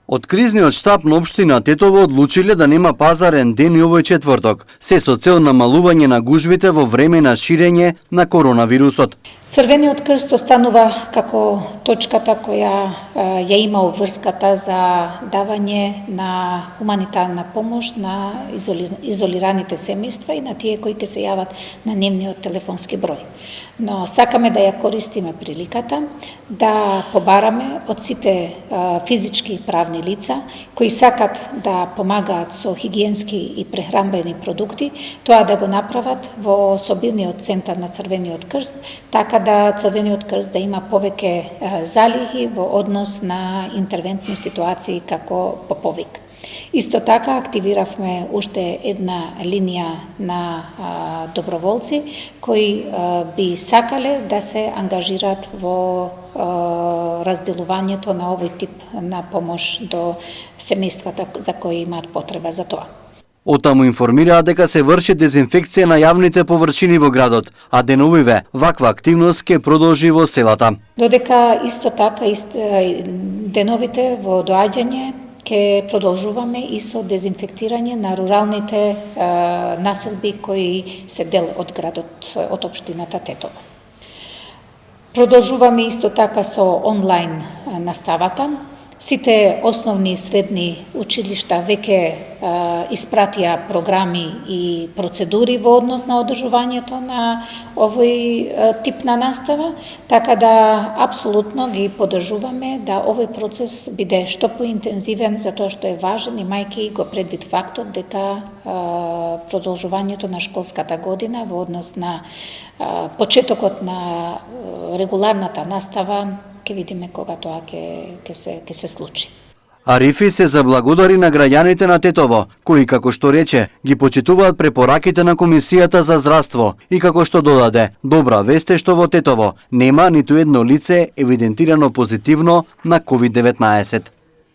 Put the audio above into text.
Од кризниот штаб на општина Тетово одлучиле да нема пазарен ден и овој четврток, се со цел намалување на гужвите во време на ширење на коронавирусот. Црвениот крст останува како точката која ја има обврската за давање на хуманитарна помош на изолираните семејства и на тие кои ќе се јават на нивниот телефонски број. Но сакаме да ја користиме приликата да побараме од сите физички и правни лица кои сакат да помагаат со хигиенски и прехранбени продукти, тоа да го направат во собирниот центар на Црвениот крст, така да Црвениот крст да има повеќе залихи во однос на интервентни ситуации како поповик. Исто така активиравме уште една линија на доброволци кои би сакале да се ангажираат во разделувањето на овој тип на помош до семејствата за кои имаат потреба за тоа. Оттаму информираа дека се врши дезинфекција на јавните површини во градот, а деновиве ваква активност ќе продолжи во селата. Додека исто така деновите во доаѓање ќе продолжуваме и со дезинфектирање на руралните населби кои се дел од градот, од општината Тетово. Продолжуваме исто така со онлайн наставата. Сите основни и средни училишта веќе испратија програми и процедури во однос на одржувањето на овој тип на настава, така да апсолутно ги поддржуваме да овој процес биде што поинтензивен, затоа што е важен, имајќи го предвид фактот дека продолжувањето на школската година во однос на почетокот на регуларната настава ќе видиме кога тоа ќе се случи. Арифи се заблагодари на граѓаните на Тетово, кои, како што рече, ги почитуваат препораките на Комисијата за здравство и како што додаде, добра вест е што во Тетово нема ниту едно лице евидентирано позитивно на COVID-19.